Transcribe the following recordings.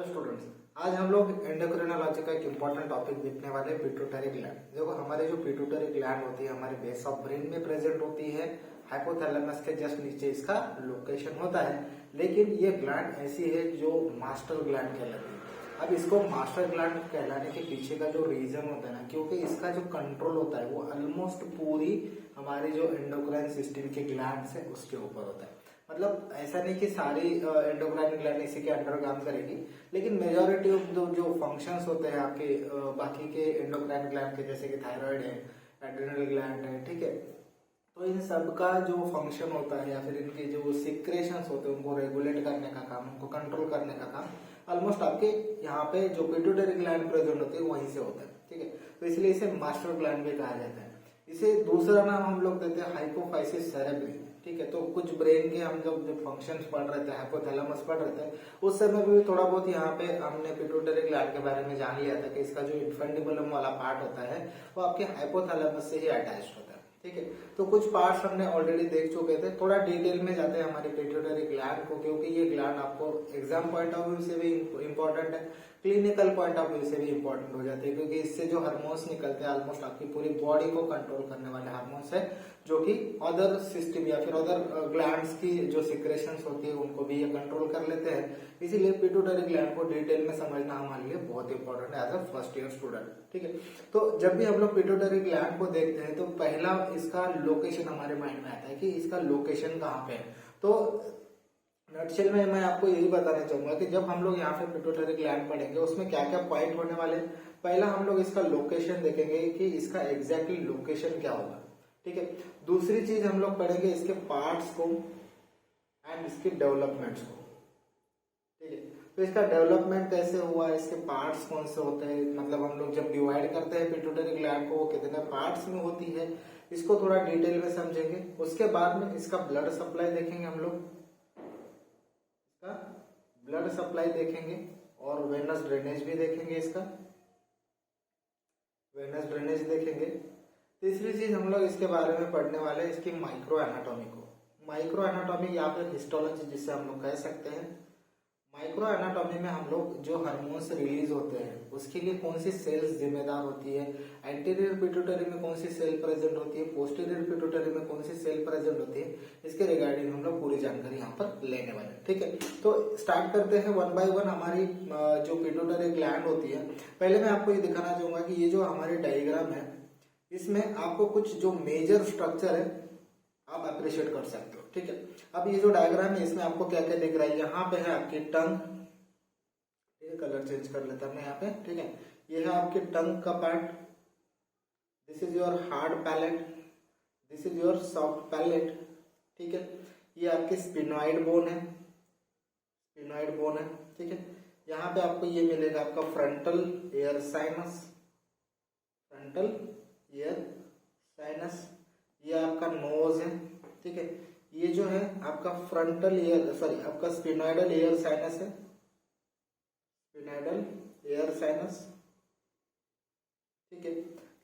Students, आज हम लोग एंडोक्रिनोलॉजी का एक इम्पोर्टेंट टॉपिक देखने वाले हैं, पिट्यूटरी ग्लैंड। देखो, हमारे जो पिट्यूटरी ग्लैंड होती है हमारे बेस ऑफ ब्रेन में प्रेजेंट होती है। हाइपोथैलेमस के जस्ट नीचे इसका लोकेशन होता है। लेकिन ये ग्लैंड ऐसी है जो मास्टर ग्लैंड कहलाती है। अब इसको मास्टर ग्लैंड कहलाने के पीछे का जो रीजन होता है ना, क्योंकि इसका जो कंट्रोल होता है वो ऑलमोस्ट पूरी हमारी जो एंडोक्राइन सिस्टम के ग्लैंड है उसके ऊपर होता है। मतलब ऐसा नहीं कि सारी एंडोक्राइन ग्लैंड इसी के अंडर काम करेगी, लेकिन मेजोरिटी ऑफ जो फंक्शंस होते हैं आपके बाकी के एंडोक्राइन ग्लैंड के, जैसे कि थायराइड है, एड्रिनल ग्लैंड है, ठीक है। तो इन सब का जो फंक्शन होता है या फिर इनके जो सिक्रेशंस होते हैं उनको रेगुलेट करने का काम, उनको कंट्रोल करने का काम ऑलमोस्ट आपके यहाँ पे जो पिट्यूटरी ग्लैंड प्रेजेंट होती है वहीं से होता है, ठीक है। तो इसलिए इसे मास्टर ग्लैंड भी कहा जाता है। इसे दूसरा नाम हम लोग देते हैं हाइपोफाइसिस सेरेब्री, ठीक है। तो कुछ ब्रेन के हम जब फंक्शंस पढ़ रहे थे, हाइपोथैलेमस पढ़ रहे थे, उस समय भी थोड़ा बहुत यहाँ पे हमने पिट्यूटरी ग्लैंड के बारे में जान लिया था कि इसका जो इन्फेंडिबुलम वाला पार्ट होता है वो आपके हाइपोथैलेमस से ही अटैच्ड होता है, ठीक है। तो कुछ पार्ट्स हमने ऑलरेडी देख चुके थे। थोड़ा डिटेल में जाते हैं हमारे पिट्यूटरी ग्लैंड को, क्योंकि ये ग्लैंड आपको एग्जाम पॉइंट ऑफ व्यू से भी इम्पोर्टेंट है, क्लिनिकल पॉइंट ऑफ व्यू से भी इम्पोर्टेंट हो जाते हैं, क्योंकि इससे जो हार्मोन्स निकलते हैं ऑलमोस्ट आपकी पूरी बॉडी को कंट्रोल करने वाले हार्मोन्स है, जो कि अदर सिस्टम या फिर अदर ग्लैंड्स की जो सिक्रेशंस होती है उनको भी ये कंट्रोल कर लेते हैं। इसीलिए पिट्यूटरी ग्लैंड को डिटेल में समझना हमारे लिए बहुत इंपॉर्टेंट है as a first year student, ठीक है। तो जब भी हम लोग पिट्यूटरी ग्लैंड को देखते हैं तो पहला इसका लोकेशन हमारे माइंड में आता है कि इसका लोकेशन कहाँ पे है। तो नटशेल में मैं आपको यही बताना चाहूंगा कि जब हम लोग यहाँ पे पिट्यूटरी ग्लैंड पढ़ेंगे उसमें क्या क्या पॉइंट होने वाले हैं। पहला हम लोग इसका लोकेशन देखेंगे कि इसका एग्जैक्टली लोकेशन क्या होगा, ठीक है। दूसरी चीज हम लोग पढ़ेंगे इसके पार्ट्स को एंड इसके डेवलपमेंट्स को, ठीक है। तो इसका डेवलपमेंट कैसे हुआ, इसके पार्ट्स कौन से होते हैं, मतलब हम लोग जब डिवाइड करते हैं पिट्यूटरी ग्लैंड को वो कितने पार्ट्स में होती है, इसको थोड़ा डिटेल में समझेंगे। उसके बाद में इसका ब्लड सप्लाई देखेंगे, हम लोग इसका ब्लड सप्लाई देखेंगे और वेनस ड्रेनेज भी देखेंगे, इसका वेनस ड्रेनेज देखेंगे। तीसरी चीज हम लोग इसके बारे में पढ़ने वाले हैं इसकी माइक्रो एनाटॉमी को। माइक्रो एनाटॉमी या फिर हिस्टोलॉजी जिसे हम लोग कह सकते हैं। माइक्रो एनाटॉमी में हम लोग जो हार्मोन्स रिलीज होते हैं उसके लिए कौन सी सेल्स जिम्मेदार होती है, एंटीरियर पिट्यूटरी में कौन सी सेल प्रेजेंट होती है, पोस्टीरियर पिट्यूटरी में कौन सी सेल प्रेजेंट होती है, इसके रिगार्डिंग हम लोग पूरी जानकारी यहाँ पर लेने वाले हैं, ठीक है। तो स्टार्ट करते हैं वन बाय वन हमारी जो पिट्यूटरी ग्लैंड होती है। पहले मैं आपको ये दिखाना चाहूंगा कि ये जो हमारी डायग्राम है इसमें आपको कुछ जो मेजर स्ट्रक्चर है आप अप्रिशिएट कर सकते हो, ठीक है। अब ये जो डायग्राम है इसमें आपको क्या क्या दिख रहा है, यहाँ पे है आपकी टंग, ये कलर चेंज कर लेता मैं यहाँ पे, ठीक है। ये है आपकी टंग का part, this is your hard palate, this is your soft palate, ठीक है। ये आपकी स्पिनॉइड बोन है, स्पिनॉइड बोन है, ठीक है। यहाँ पे आपको ये मिलेगा आपका frontal air sinus, frontal air sinus. ये आपका नोज है, ठीक है। ये जो है आपका फ्रंटल एयर आपका स्पिनॉइडल एयर साइनस है, स्पिनॉइडल एयर साइनस, ठीक है।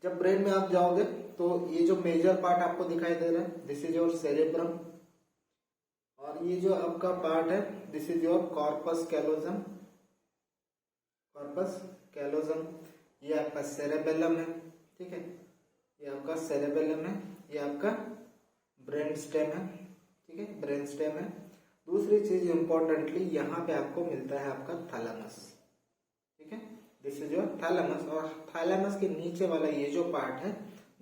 जब ब्रेन में आप जाओगे तो ये जो मेजर पार्ट आपको दिखाई दे रहा है दिस इज योर सेरेब्रम, और ये जो आपका पार्ट है this is your corpus callosum, corpus callosum. ये आपका सेरेबेलम है, ठीक है। ये आपका सेरेबेलम है, ये आपका ब्रेन स्टेम है, ठीक है, ब्रेन स्टेम है। दूसरी चीज इंपॉर्टेंटली यहाँ पे आपको मिलता है आपका थैलेमस, ठीक है, दिस इज योर थैलेमस। और थैलेमस के नीचे वाला ये जो पार्ट है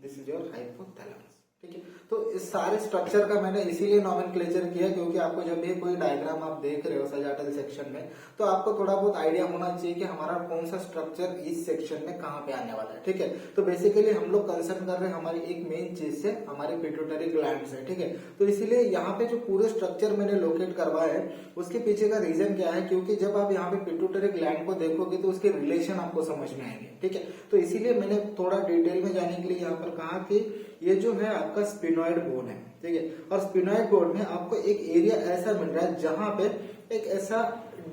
दिस इज योर हाइपोथैलेमस, ठीक है। तो इस सारे स्ट्रक्चर का मैंने इसीलिए नॉमेनक्लेचर किया क्योंकि आपको जब भी कोई डायग्राम आप देख रहे हो सजाटल सेक्शन में तो आपको थोड़ा बहुत आइडिया होना चाहिए कि हमारा कौन सा स्ट्रक्चर इस सेक्शन में कहाँ पे आने वाला है, ठीक है। तो बेसिकली हम लोग कंसर्न कर रहे हैं हमारी एक मेन चीज से, हमारी पिट्यूटरी ग्लैंड से, ठीक है। तो इसीलिए यहाँ पे जो पूरे स्ट्रक्चर मैंने लोकेट करवाया है उसके पीछे का रीजन क्या है, क्योंकि जब आप यहाँ पे पिट्यूटरी ग्लैंड को देखोगे तो उसके रिलेशन आपको समझ में आएंगे, ठीक है। तो इसीलिए मैंने थोड़ा डिटेल में जाने के लिए यहाँ पर कहा कि ये जो है आपका स्पिनॉइड बोन है, ठीक है। और स्पिनॉइड बोन में आपको एक एरिया ऐसा मिल रहा है जहां पे एक ऐसा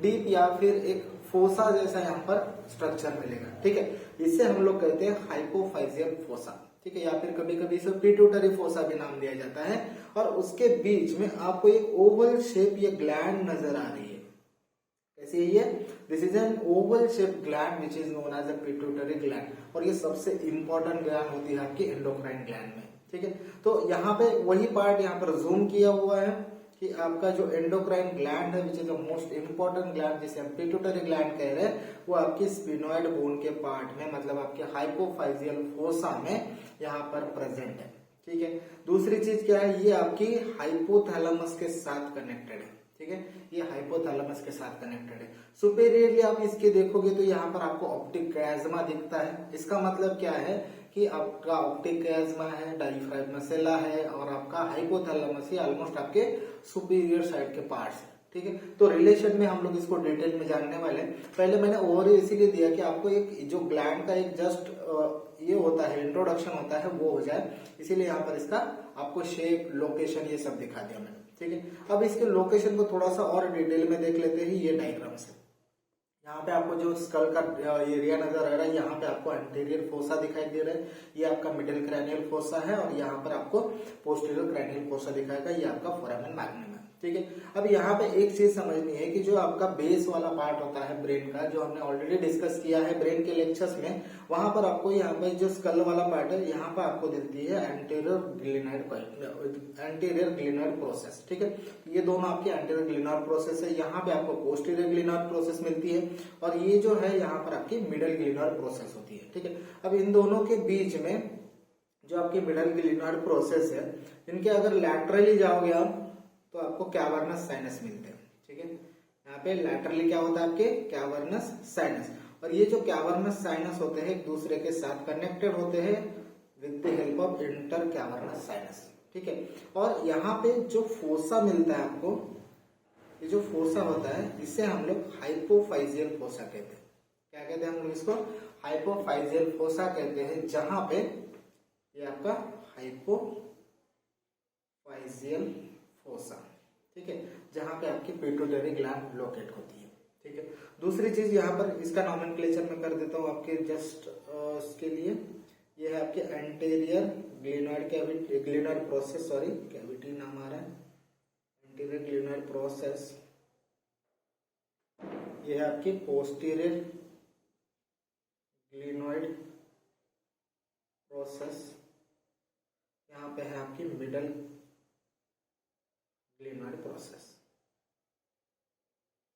डीप या फिर एक फोसा जैसा यहाँ पर स्ट्रक्चर मिलेगा, ठीक है। इसे हम लोग कहते हैं हाइपोफाइजियल फोसा, ठीक है, या फिर कभी कभी इसे पिट्यूटरी फोसा भी नाम दिया जाता है। और उसके बीच में आपको एक ओवल शेप ये ग्लैंड नजर आ रही है, कैसी है ये? This is an oval shape gland which is known as a pituitary gland और ये सबसे इंपॉर्टेंट ग्लैंड होती है आपकी एंडोक्राइन ग्लैंड में। ठीक है, तो यहाँ पे वही पार्ट यहाँ पर जूम किया हुआ है कि आपका जो एंडोक्राइन ग्लैंड है which is the most important gland जिसे हम पिट्यूटरी ग्लैंड कह रहे हैं, वो आपकी स्पिनोइड बोन के पार्ट में मतलब आपके हाइपोफाइजियल फोसा में यहाँ पर प्रेजेंट है। ठीक है, दूसरी चीज क्या है, ये आपकी हाइपोथैलेमस के साथ कनेक्टेड है। ठीक है, ये हाइपोथैलेमस के साथ कनेक्टेड है। सुपेरियरली आप इसके देखोगे तो यहाँ पर आपको ऑप्टिक कैज़मा दिखता है। इसका मतलब क्या है कि आपका ऑप्टिक कैज़मा है, डायफ्रागमेसेला है और आपका हाइपोथैलेमस ही ऑलमोस्ट आपके सुपीरियर साइड के पार्ट्स है। ठीक है, तो रिलेशन में हम लोग इसको डिटेल में जानने वाले हैं। पहले मैंने ओवरव्यू इसीलिए दिया कि आपको एक जो ग्लैंड का एक जस्ट ये होता है इंट्रोडक्शन होता है वो हो जाए, इसीलिए यहाँ पर इसका आपको शेप, लोकेशन ये सब दिखा दिया मैंने। ठीक है, अब इसके लोकेशन को थोड़ा सा और डिटेल में देख लेते हैं ये डायग्राम से। यहाँ पे आपको जो स्कल का एरिया नजर आ रहा है, यहाँ पे आपको एंटीरियर फोसा दिखाई दे रहा है, ये आपका मिडिल क्रैनियल फोसा है और यहाँ पर आपको पोस्टीरियर क्रैनियल फोसा दिखाएगा, ये आपका फोरामेन मैग्नम है। ठीक है, अब यहाँ पे एक चीज समझनी है कि जो आपका बेस वाला पार्ट होता है ब्रेन का, जो हमने ऑलरेडी डिस्कस किया है ब्रेन के लेक्चर्स में, वहां पर आपको यहाँ पे जो स्कल वाला पार्ट है यहाँ पर आपको दिखती है एंटीरियर ग्लिनॉइड प्रोसेस। ठीक है, ये दोनों आपके एंटीरियर ग्लिनॉइड प्रोसेस है, यहाँ पे आपको पोस्टीरियर ग्लिनॉइड प्रोसेस मिलती है और ये जो है यहाँ पर आपकी मिडल ग्लिनॉइड प्रोसेस होती है। ठीक है, अब इन दोनों के बीच में जो आपकी मिडल ग्लिनॉइड प्रोसेस है, इनके अगर लैटरली जाओगे आप तो आपको कैवर्नस साइनस मिलते हैं। ठीक है, यहाँ पे लैटरली क्या होता है आपके कैवर्नस साइनस, और ये जो कैवर्नस साइनस होते हैं एक दूसरे के साथ कनेक्टेड होते हैं with the help of inter cavernous sinus. ठीक है, और यहाँ पे जो फोसा मिलता है आपको, ये जो फोसा होता है इसे हम लोग हाइपोफाइजियल फोसा कहते हैं। क्या कहते हैं हम लोग इसको? हाइपोफाइजियल फोसा कहते हैं, जहां पे ये आपका हाइपोफाइजियल फोसा, ठीक है, जहां पे आपकी पिट्यूटरी ग्लैंड लोकेट होती है। ठीक है, दूसरी चीज यहाँ पर इसका नॉमेनक्लेचर में कर देता हूँ आपके जस्ट इसके लिए, ये है आपके anterior glenoid cavity, glenoid process, sorry cavity नाम आ रहा है, एंटीरियर ग्लिनॉइड प्रोसेस, ये है आपकी पोस्टीरियर ग्लिनॉइड प्रोसेस, यहाँ पे है आपकी मिडल ग्लिनॉइड प्रोसेस।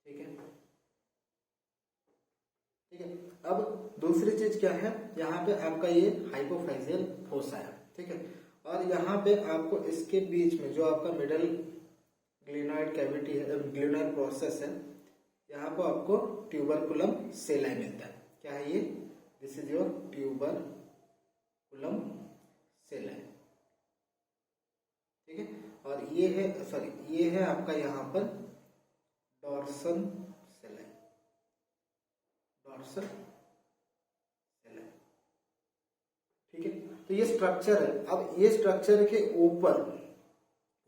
ठीक है, ठीक है, अब दूसरी चीज क्या है, यहाँ पे आपका ये हाइपोफाइजियल फोसा है। ठीक है, और यहाँ पे आपको इसके बीच में जो आपका मिडल ग्लिनॉइड कैविटी है, ग्लिनॉइड प्रोसेस है, यहाँ पर आपको ट्यूबरकुलम सेलाई मिलता है। क्या है ये? This is your tuberculum sellae. ठीक है, और ये है, सॉरी ये है आपका यहाँ पर डॉर्सल सेलाई, डॉर्सल सेलाई। ठीक है, तो ये स्ट्रक्चर है। अब ये स्ट्रक्चर के ऊपर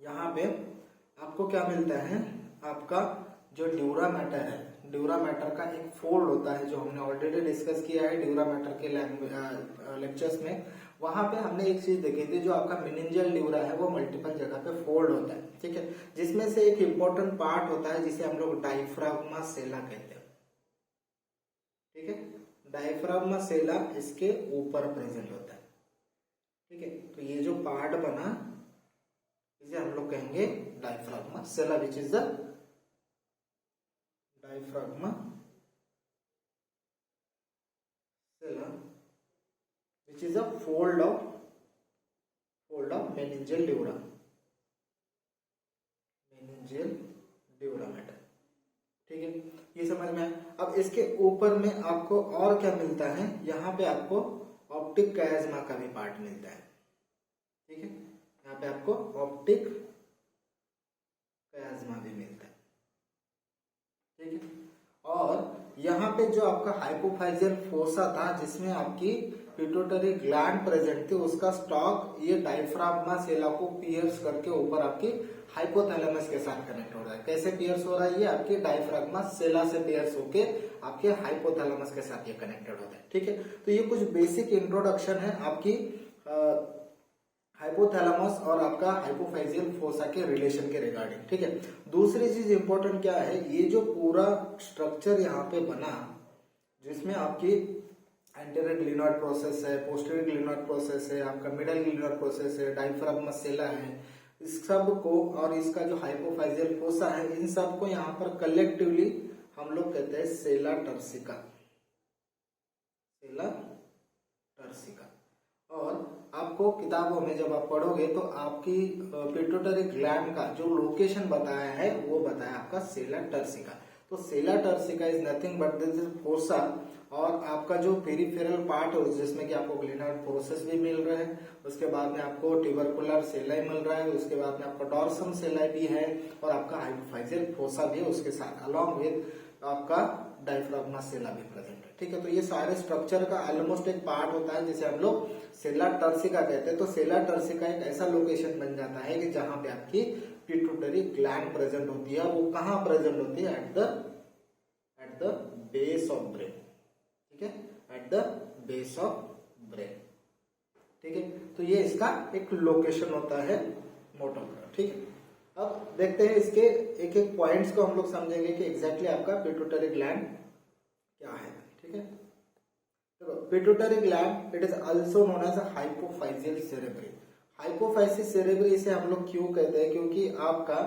यहाँ पे आपको क्या मिलता है, आपका जो ड्यूरा मैटर है, ड्यूरा मैटर का एक फोल्ड होता है जो हमने ऑलरेडी डिस्कस किया है ड्यूरा मैटर के लेक्चर्स में। वहां पे हमने एक चीज देखी थी, जो आपका मेनिंजियल ड्यूरा है वो मल्टीपल जगह पे फोल्ड होता है। ठीक है, जिसमें से एक इंपॉर्टेंट पार्ट होता है जिसे हम लोग डायफ्राग्मा सेला कहते हैं। ठीक है, डायफ्राग्मा सेला इसके ऊपर प्रेजेंट होता है। ठीक है, तो ये जो पार्ट बना इसे हम लोग कहेंगे diaphragma sella, which is the diaphragma sella, which is a fold of meningeal dura, meningeal dura matter। ठीक है, ये समझ में आया। अब इसके ऊपर में आपको और क्या मिलता है, यहाँ पे आपको ऑप्टिक कैज़मा का भी पार्ट मिलता है। ठीक है, यहाँ पे आपको ऑप्टिक कैज़मा भी मिलता है। ठीक है, और यहाँ पे जो आपका हाइपोफाइजियल फोसा था जिसमें आपकी पिट्यूटरी ग्लैंड प्रेजेंट थी, उसका स्टॉक ये डायफ्राग्मा सेला को पियर्स करके ऊपर आपकी हाइपोथैलेमस के साथ कनेक्ट हो रहा है। कैसे पियर्स हो रहा है? ये आपके डायफ्राग्मा सेला से पियर्स होके आपके हाइपोथैलेमस के साथ ये कनेक्टेड होता है। ठीक है, तो ये कुछ बेसिक इंट्रोडक्शन है आपकी हाइपोथैलेमस और आपका हाइपोफाइजियल फोसा के रिलेशन के रिगार्डिंग, ठीक है। दूसरी चीज इंपॉर्टेंट क्या है, ये जो पूरा स्ट्रक्चर यहाँ पे बना जिसमें आपकी एंटेरियर ग्लिनॉइड प्रोसेस है, पोस्टीरियर ग्लिनॉइड प्रोसेस है, आपका मिडल ग्लिनॉइड प्रोसेस है, डायफ्राग्मस सेला है, इस सब को और इसका जो हाइपोफाइजियल फोसा है, इन सब को यहाँ पर कलेक्टिवली हम लोग कहते हैं सेला टर्सिका, सेला टर्सिका। और आपको किताबों में जब आप पढ़ोगे तो आपकी पिट्यूटरी ग्लैंड का जो लोकेशन बताया है वो बताया आपका सेला टर्सिका। तो sella turcica is nothing but this is fossa, और आपका जो पेरिफेरल पार्ट है जिसमें कि आपको ग्लिनॉइड प्रोसेस भी मिल रहा है, उसके बाद में आपको ट्यूबरकुलर सेलाई मिल रहा है, उसके बाद में आपका डॉर्सम सेलाई भी है, और आपका हाइपोफाइजियल फोसा भी है उसके साथ, अलॉन्ग विद आपका डायफ्राग्मस सेला भी प्रेजेंट है, ठीक है। तो ये सारे स्ट्रक्चर का ऑलमोस्ट एक पार्ट होता है जिसे हम लोग सेला टर्सिका कहते हैं। तो सेला टर्सिका एक ऐसा लोकेशन बन जाता है कि जहां पे आपकी पिट्यूटरी ग्लैंड प्रेजेंट होती है। वो कहाँ प्रेजेंट होती है? At the base of brain, ठीक है, at the base of brain, ठीक है। तो ये इसका एक लोकेशन होता है मोटो, ठीक है। अब देखते हैं इसके एक एक पॉइंट्स को हम लोग समझेंगे कि एग्जैक्टली आपका पिट्यूटरी ग्लैंड क्या है, ठीक है। तो pituitary gland it is also known as hypophysial cerebri. Hypophysis cerebri इसे हम लोग क्यों कहते हैं? क्योंकि आपका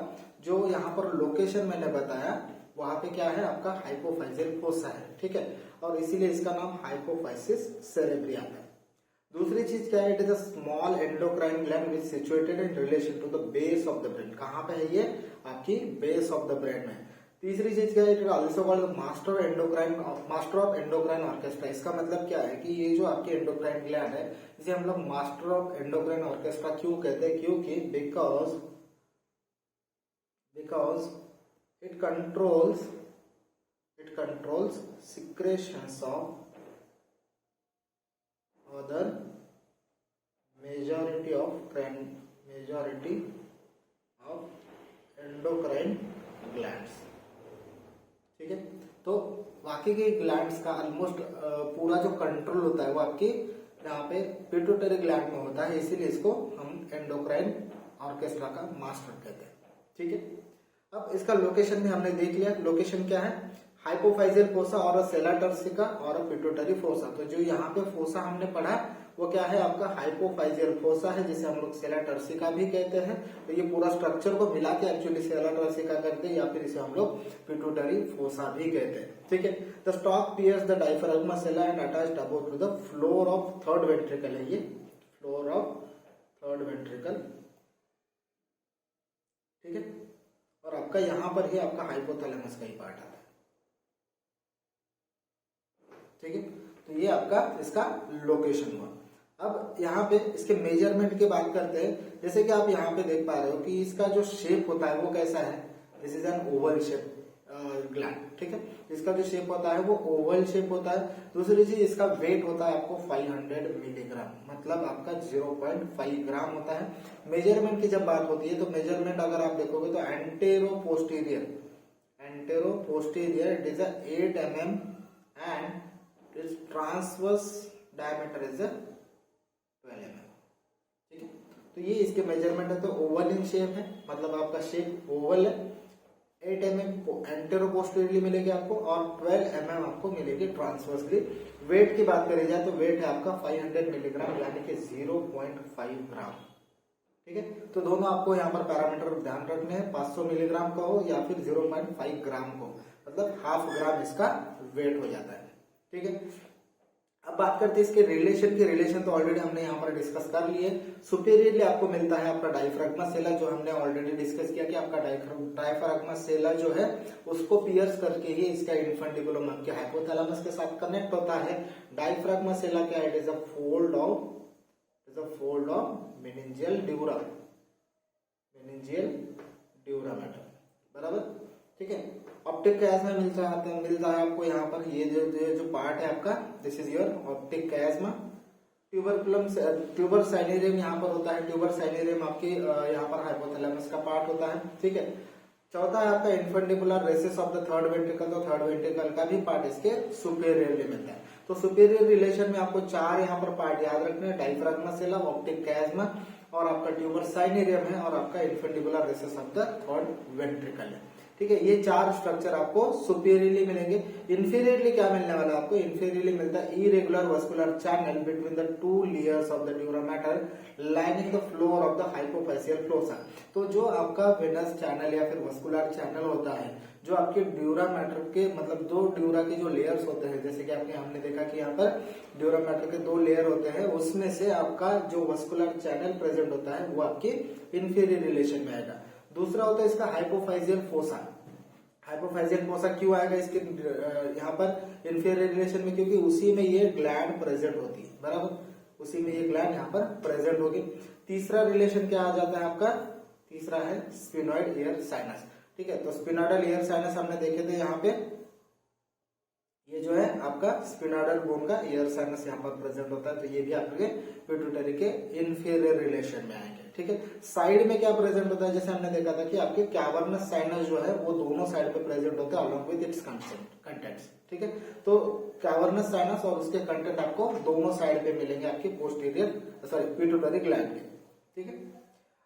जो यहाँ पर लोकेशन मैंने बताया वहां पे क्या है, आपका हाइपोफाइजियल फोसा है, ठीक है, और इसीलिए इसका नाम हाइपोफाइसिस सेरेब्री आता है। दूसरी चीज क्या है? It is a small endocrine gland which situated in relation to the base of the brain. कहाँ पे है ये? आपकी बेस ऑफ द ब्रेन में। तीसरी चीज क्या है? It is also called master of endocrine orchestra. इसका मतलब क्या है कि ये जो आपकी एंडोक्राइन ग्लैंड है इसे हम लोग मास्टर ऑफ एंडोक्राइन ऑर्केस्ट्रा क्यों कहते हैं? क्योंकि because it controls secretions of other majority of endocrine glands, ठीक है। तो बाकी के ग्लैंड्स का ऑलमोस्ट पूरा जो कंट्रोल होता है वो आपके यहाँ पे पिट्यूटरी ग्लैंड में होता है, इसीलिए इसको हम एंडोक्राइन ऑर्केस्ट्रा का मास्टर कहते हैं, ठीक है। अब इसका लोकेशन भी हमने देख लिया। लोकेशन क्या है? हाइपोफाइजियल फोसा और सेला टर्सिका और पिट्यूटरी फोसा। तो जो यहाँ पे फोसा हमने पढ़ा वो क्या है? आपका हाइपोफाइजियल फोसा है, जिसे हम लोग सेला टर्सिका भी कहते हैं। तो ये पूरा स्ट्रक्चर को मिला के एक्चुअली सेला टर्सिका करते हैं, या फिर इसे हम लोग पिट्यूटरी फोसा भी कहते हैं, ठीक है। The stalk pierces the diaphragma sella and attached about to the floor of third ventricle है, ये फ्लोर ऑफ थर्ड वेंट्रिकल, ठीक है। और आपका यहां पर ही आपका हाइपोथैलेमस का ही पार्ट आता है, ठीक है। तो ये आपका इसका लोकेशन हुआ। अब यहाँ पे इसके मेजरमेंट की बात करते हैं। जैसे कि आप यहाँ पे देख पा रहे हो कि इसका जो शेप होता है वो कैसा है? This is an oval shape gland, ठीक है। इसका जो शेप होता है वो ओवल शेप होता है। दूसरी चीज इसका वेट होता है आपको 500 मिलीग्राम, मतलब आपका 0.5 ग्राम होता है। मेजरमेंट की जब बात होती है तो मेजरमेंट अगर आप देखोगे तो anteroposterior it is 8 mm and its transverse diameter is 12 mm, ठीक है। तो ये इसके मेजरमेंट है। तो ओवल इन शेप है, मतलब आपका शेप ओवल है। 8 mm एंटेरो पोस्टीरियरली मिलेगी आपको और 12 mm आपको मिलेगी ट्रांसवर्सली। वेट की बात करी जाए तो वेट है आपका 500 मिलीग्राम यानी कि 0.5 ग्राम, ठीक है। तो दोनों आपको यहाँ पर पैरामीटर ध्यान रखने हैं, 500 मिलीग्राम का हो या फिर 0.5 ग्राम को, मतलब हाफ ग्राम इसका वेट हो जाता है, ठीक है। अब बात करते हैं इसके रिलेशन तो ऑलरेडी हमने यहाँ पर डिस्कस कर लिए। सुपेरियरली आपको मिलता है आपका डायफ्राग्मा सेला, जो हमने ऑलरेडी डिस्कस किया कि आपका डायफ्राग्मा सेला जो है उसको पियर्स करके ही इसका इन्फेंटिबुलम आपके हाइपोथैलेमस के साथ कनेक्ट होता है। डायफ्राग्मा सेला क्या है? It is a fold of meningeal dura mater, बराबर, ठीक है। ऑप्टिक कैज़मा मिलता है आपको यहाँ पर। ये जो पार्ट है आपका, this is your optic chiasma. Tuber cinereum यहाँ पर होता है। ट्यूबर साइनेरियम आपके यहाँ पर हाइपोथैलेमस का पार्ट होता है, ठीक है। चौथा है आपका infundibular recess of the third ventricle. तो थर्ड वेंट्रिकल का भी पार्ट इसके सुपेरियरली मिलता है। तो सुपेरियर रिलेशन में आपको 4 यहाँ पर पार्ट याद रखने हैं: डायफ्राग्मा सेला, ऑप्टिक कैज़मा और आपका ट्यूबर साइनेरियम है और आपका infundibular recess of the third ventricle है। ठीक है, ये 4 स्ट्रक्चर आपको सुपीरियरली मिलेंगे। इंफीरियरली क्या मिलने वाला है आपको? इंफीरियरली मिलता है irregular vascular channel between the 2 layers of the dura mater lining the floor of the hypophyseal fossa. तो जो आपका वेनस चैनल या फिर वस्कुलर चैनल होता है, जो आपके ड्यूरा मैटर के मतलब 2 ड्यूरा के जो लेयर्स होते हैं, जैसे कि आपने हमने देखा कि यहाँ पर ड्यूरा मैटर के 2 लेयर होते हैं, उसमें से आपका जो वस्कुलर चैनल प्रेजेंट होता है वो आपके इंफीरियर रिलेशन में आएगा। दूसरा होता है इसका हाइपोफाइजियल फोसा। हाइपोफाइजियल फोसा क्यों आएगा इसके यहाँ पर इंफीरियर रिलेशन में? क्योंकि उसी में ये ग्लैंड प्रेजेंट होती है, बराबर, उसी में ये ग्लैंड यहाँ पर प्रेजेंट होगी। तीसरा रिलेशन क्या आ जाता है आपका? तीसरा है स्फिनोइड ईयर साइनस। ठीक है, तो स्पिनोइडल ईयर साइनस हमने देखे थे यहाँ पे, ये जो है आपका स्पिनोइडल बोन का ईयर साइनस यहाँ पर प्रेजेंट होता है, तो ये भी आपके पिट्यूटरी के इंफीरियर रिलेशन में आएंगे। ठीक है, साइड में क्या प्रेजेंट होता है? जैसे हमने देखा था कि आपके कैवर्नस साइनस जो है वो दोनों साइड पे प्रेजेंट होते हैं अलॉन्ग विद इट्स कंटेंट्स। ठीक है, तो कैवर्नस साइनस और उसके कंटेंट आपको दोनों साइड पे मिलेंगे आपकी पोस्टीरियर पिट्यूटरी ग्लैंड के। ठीक है,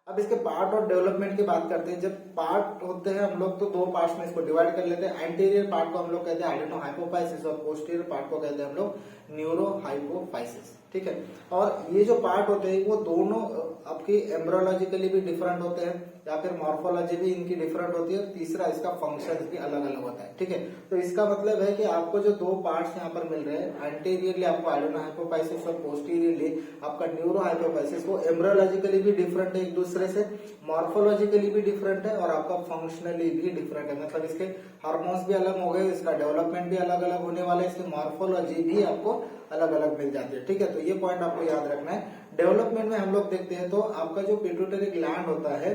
अब इसके पार्ट और डेवलपमेंट की बात करते हैं। जब पार्ट होते हैं हम लोग तो 2 पार्ट्स में इसको डिवाइड कर लेते हैं। एंटीरियर पार्ट को हम लोग कहते हैं एडेनो हाइपोफाइसिस और पोस्टीरियर पार्ट को कहते हैं हम लोग न्यूरो हाइपोफाइसिस। ठीक है, और ये जो पार्ट होते हैं वो दोनों आपकी एम्ब्रोलॉजिकली भी डिफरेंट होते हैं या फिर मॉर्फोलॉजी भी इनकी डिफरेंट होती है। तीसरा इसका फंक्शन भी अलग अलग होता है। ठीक है, तो इसका मतलब है कि आपको जो 2 पार्ट्स यहाँ पर मिल रहे हैं, एंटीरियरली आपको एडेनो हाइपोफाइसिस और पोस्टीरियरली आपका न्यूरो हाइपोफाइसिस, वो एम्ब्रोलॉजिकली भी डिफरेंट है एक दूसरे से, मॉर्फोलॉजिकली भी डिफरेंट है और आपका फंक्शनली भी डिफरेंट है। मतलब इसके हार्मोन्स भी अलग हो गए, इसका डेवलपमेंट भी अलग अलग होने वाला है, इसकी मॉर्फोलॉजी भी आपको अलग अलग मिल जाती है। ठीक है, तो ये पॉइंट आपको याद रखना है। डेवलपमेंट में हम लोग देखते हैं तो आपका जो पिट्यूटरी ग्लैंड होता है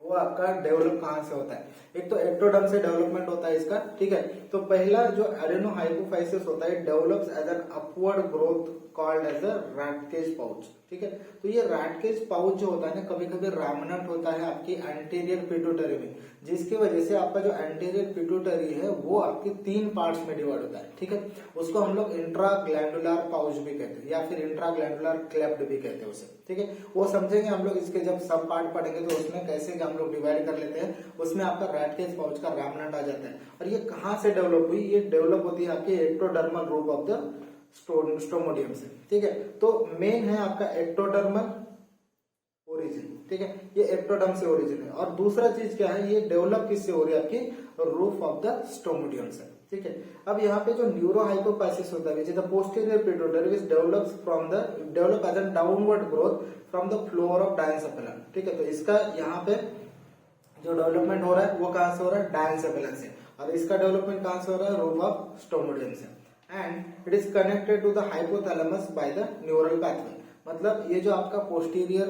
वो आपका डेवलप कहां से होता है? एक तो एक्टोडर्म से डेवलपमेंट होता है इसका। ठीक है, तो पहला जो एडेनो हाइपोफाइसिस होता है develops as an upward growth called as a Rathke's pouch. ठीक है, तो ये रैटकेज पाउच जो होता है ना, कभी कभी रैमनेंट होता है आपकी एंटीरियर पिट्यूटरी में, जिसकी वजह से आपका जो एंटीरियर पिट्यूटरी है वो आपके 3 पार्ट्स में डिवाइड होता है। ठीक है, उसको हम लोग इंट्रा ग्लैंडुलर पाउच भी कहते हैं या फिर इंट्रा ग्लैंडुलर क्लेफ्ट भी कहते हैं उसे। ठीक है, वो समझेंगे हम लोग इसके जब सब पार्ट पढ़ेंगे तो उसमें कैसे हम लोग डिवाइड कर लेते हैं। उसमें आपका रैटकेज पाउच का रैमनेंट आ जाता है। और ये कहां से डेवलप हुई? ये डेवलप होती है आपके एक्टोडर्मल रूप ऑफ द स्टोमोडियम से। ठीक है, तो मेन है आपका एक्टोडर्मल ओरिजिन। ठीक है, ये एक्टोडर्म से ओरिजिन है। और दूसरा चीज क्या है, ये डेवलप किससे हो रही है? आपकी रूफ ऑफ द स्टोमोडियम से। ठीक है, अब यहाँ पे जो न्यूरो हाइपोफाइसिस होता है which is the posterior pituitary which develop as an downward growth from the floor of diencephalon. ठीक है, तो इसका यहाँ पे जो डेवलपमेंट हो रहा है वो कहां से हो रहा है? डायंसेफेलन से। और इसका डेवलपमेंट कहां से हो रहा है? रूफ ऑफ स्टोमोडियम से। And it is connected to the hypothalamus by the neural pathway. मतलब ये जो आपका पोस्टीरियर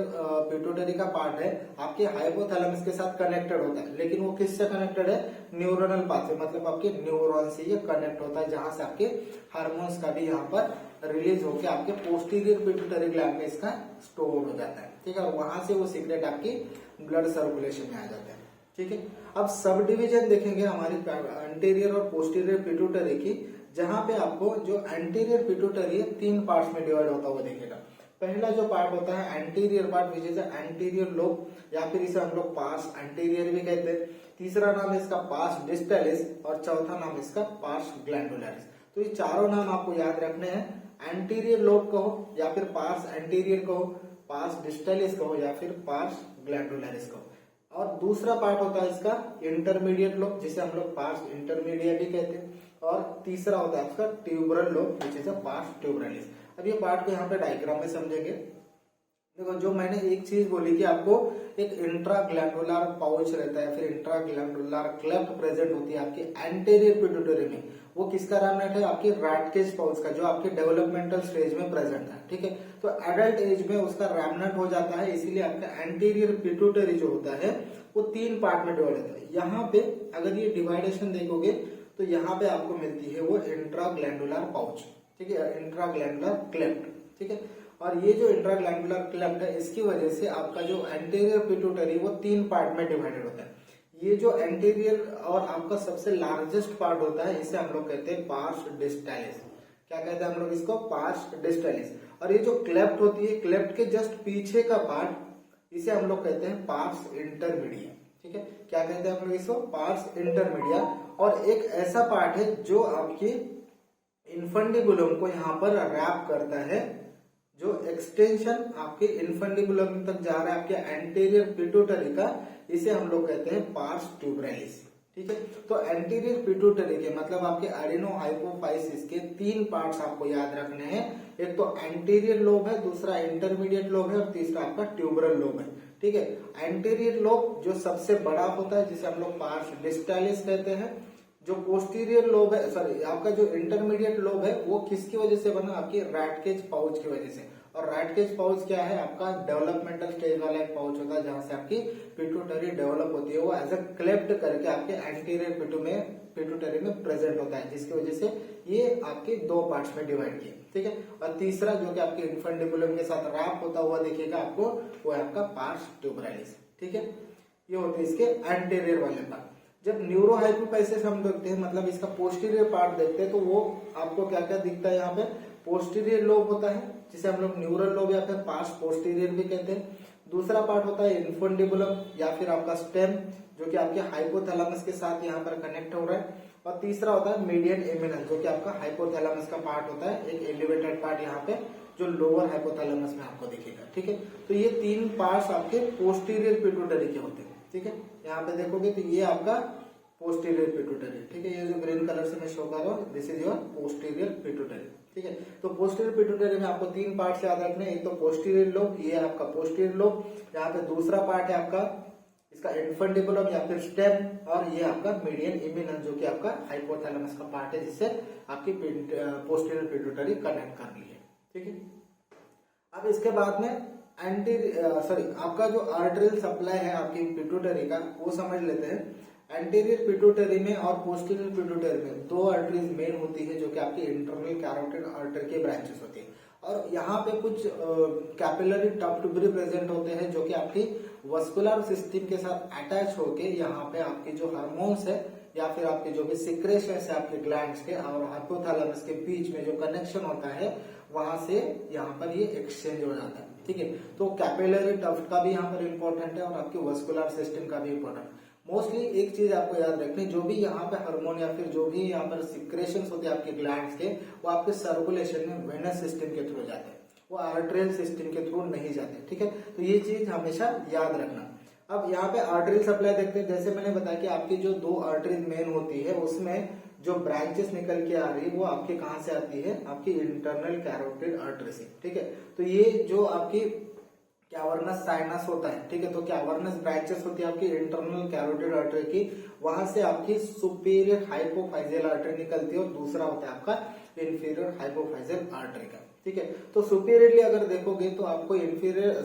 पिट्यूटरी का पार्ट है आपके हाइपोथैलेमस के साथ कनेक्टेड होता है, लेकिन वो किससे कनेक्टेड है? न्यूरोनल पाथवे, मतलब आपके न्यूरॉन से ये कनेक्ट होता है, जहां से आपके हार्मोन्स का भी यहाँ पर रिलीज होकर आपके पोस्टीरियर पिट्यूटरी ग्लैंड में इसका स्टोर हो जाता है। ठीक है, और वहां से वो सीक्रेट आपकी ब्लड सर्कुलेशन में आ जाता है। ठीक है, अब सब डिवीजन देखेंगे हमारी एंटीरियर और पोस्टीरियर पिट्यूटरी की, जहां पे आपको जो एंटीरियर पिट्यूटरी है 3 पार्ट्स में डिवाइड होता हुआ देखेगा। पहला जो पार्ट होता है anterior part which is anterior lobe, या फिर इसे हम लोग पार्स एंटीरियर भी कहते हैं। तीसरा नाम है इसका पार्स डिस्टलिस और चौथा नाम इसका पार्स ग्लैंडुलरिस। तो ये चारों नाम आपको याद रखने हैं। एंटीरियर लोब कहो या फिर पार्स एंटीरियर कहो, पार्स डिस्टलिस कहो या फिर पार्स ग्लैंडुलरिस कहो। और दूसरा पार्ट होता है इसका इंटरमीडिएट लोब, जिसे हम लोग पार्स इंटरमीडिएट भी कहते हैं। और तीसरा होता है इसका tuberal lobe which is a pars tuberalis. अब ये पार्ट को यहाँ पे डायग्राम में समझेंगे। देखो, जो मैंने एक चीज बोली कि आपको एक इंट्रा ग्लैंडुलर पाउच रहता है, फिर इंट्रा ग्लैंडुलर क्लेफ्ट प्रेजेंट होती है आपकी एंटीरियर पिट्यूटरी में, वो किसका रैमनेट है? आपकी रैटकेज पाउच का, जो आपके डेवलपमेंटल स्टेज में प्रेजेंट है। ठीक है, तो एडल्ट एज में उसका रैमनेट हो जाता है, इसीलिए आपका एंटीरियर पिट्यूटरी जो होता है वो 3 पार्ट में डिवाइड होता है। यहाँ पे अगर ये डिवाइडेशन देखोगे तो यहाँ पे आपको मिलती है वो इंट्रा ग्लैंडुलर पाउच। ठीक है, इंट्रा ग्लैंडुलर क्लेफ्ट। ठीक है, और ये जो इंट्रा ग्लैंडुलर क्लेफ्ट है इसकी वजह से आपका जो एंटीरियर पिट्यूटरी वो 3 पार्ट में डिवाइडेड होता है। ये जो एंटीरियर और आपका सबसे लार्जेस्ट पार्ट होता है इसे हम लोग कहते हैं पार्स डिस्टैलिस। क्या कहते हैं हम लोग इसको? पार्स डिस्टैलिस। और ये जो क्लेफ्ट होती है, क्लेफ्ट के जस्ट पीछे का पार्ट, इसे हम लोग कहते हैं पार्स इंटरमीडिया। ठीक है, क्या कहते हैं हम लोग इसको? Parse intermedia. और एक ऐसा पार्ट है जो आपकी इनफंडिबुलम को यहाँ पर रैप करता है, जो एक्सटेंशन आपके इनफंडिबुलम तक जा रहा है आपके एंटीरियर पिट्यूटरी का, इसे हम लोग कहते हैं पार्स ट्यूबरालिस। ठीक है, तो एंटीरियर पिट्यूटरी के मतलब आपके एडिनोहाइपोफाइसिस के 3 पार्ट्स आपको याद रखने हैं। एक तो एंटीरियर लोब है, दूसरा इंटरमीडिएट लोब है और तीसरा आपका ट्यूबरल लोब है। ठीक है, एंटीरियर लोब जो सबसे बड़ा होता है जिसे हम लोग पार्स डिस्टालिस कहते हैं। जो पोस्टीरियर लोब है, सॉरी आपका जो इंटरमीडिएट लोब है, वो किसकी वजह से बना? आपकी रैटकेज पाउच की वजह से। और रैटकेज पाउच क्या है? आपका डेवलपमेंटल स्टेज वाला एक पाउच होता है जहां से आपकी पिट्यूटरी डेवलप होती है, वो एज अ क्लेफ्ट करके आपके एंटीरियर पिट्यूटरी में प्रेजेंट होता है, जिसकी वजह से ये आपके 2 पार्ट्स में डिवाइड किए। ठीक है, और तीसरा जो कि आपके इन्फंडिबुलम के साथ रैप होता हुआ दिखेगा आपको, वो है आपका पार्स ट्यूबरालिस। ठीक है, ये होते हैं इसके एंटीरियर वाले पार्ट। जब न्यूरोहाइपोफाइसिस हम देखते हैं, मतलब इसका पोस्टीरियर पार्ट देखते हैं, तो वो आपको क्या क्या दिखता है? यहाँ पे पोस्टीरियर लोब होता है जिसे हम लोग न्यूरल लोब या फिर पार्स पोस्टीरियर भी कहते हैं। दूसरा पार्ट होता है इन्फंडिबुलम या फिर आपका स्टेम, जो कि आपके हाइपोथैलेमस के साथ यहाँ पर कनेक्ट हो रहा है। और तीसरा होता है मीडियन इमिनल, जो कि आपका हाइपोथैलेमस का पार्ट होता है, एक एलिवेटेड पार्ट यहाँ पे जो लोअर हाइपोथैलेमस में आपको दिखेगा। ठीक है, तो ये 3 पार्ट्स आपके पोस्टीरियर पिट्यूटरी के होते हैं। ठीक है, यहाँ पे देखोगे तो ये आपका पोस्टीरियर पिट्यूटरी। ठीक है, ये जो ग्रीन कलर से मैं शो कर रहा हूँ, this is your posterior pituitary. ठीक है, तो पोस्टीरियर पिट्यूटरी में आपको 3 पार्ट्स याद रखने हैं। एक तो पोस्टीरियर लोब, ये आपका पोस्टीरियर लोब। यहाँ पे दूसरा पार्ट है आपका इसका इन्फंडिबुलम या फिर स्टेम, और ये आपका मीडियन इमिनल जो कि आपका हाइपोथैलेमस का पार्ट है, जिससे आपकी पोस्टीरियर पिट्यूटरी कनेक्ट कर रही है। ठीक है, अब इसके बाद में आपका जो आर्टरियल सप्लाई है आपकी पिट्यूटरी का, वो समझ लेते हैं। एंटीरियर पिट्यूटरी में और पोस्टीरियर पिट्यूटरी में 2 आर्टरीज मेन होती है, जो कि आपकी इंटरनल कैरोटिड आर्टरी के ब्रांचेस होती है। और यहाँ पे कुछ कैपिलरी टफ्ट भी प्रेजेंट होते हैं, जो कि आपकी वस्कुलर सिस्टम के साथ अटैच होके यहाँ पे आपके जो हार्मोन्स है या फिर आपके जो भी सिक्रेशन है आपके ग्लैंड्स के और हाइपोथैलेमस के बीच में जो कनेक्शन होता है, वहां से यहाँ पर ये एक्सचेंज हो जाता है। ठीक है, तो कैपिलरी टफ्ट का भी यहाँ पर इंपॉर्टेंट है और आपके वस्कुलर सिस्टम का भी इंपॉर्टेंट। मोस्टली एक चीज आपको याद रखनी, जो भी यहाँ पे हार्मोन या फिर जो भी यहाँ पर सिक्रेशंस होते हैं आपके ग्लैंड्स के, वो आपके सर्कुलेशन में वेनस सिस्टम के थ्रू जाते हैं, वो आर्टरियल सिस्टम के थ्रू नहीं जाते। ठीक है, तो ये चीज हमेशा याद रखना। अब यहाँ पे आर्टरियल सप्लाई देखते हैं। जैसे मैंने बताया कि आपकी जो 2 आर्टरीज मेन होती है, उसमें जो ब्रांचेस निकल के आ रही है वो आपके कहाँ से आती है? आपकी इंटरनल कैरोटिड आर्टरी से। ठीक है, तो ये जो आपकी कैवर्नस साइनस होता है, ठीक है, तो कैवर्नस ब्रांचेस होती है आपकी इंटरनल कैरोटिड आर्टरी की, वहां से आपकी सुपीरियर हाइपोफाइजियल आर्टरी निकलती है और दूसरा होता है आपका इंफीरियर हाइपोफाइजियल आर्टरी का। ठीक है, तो सुपीरियरली अगर देखोगे तो आपको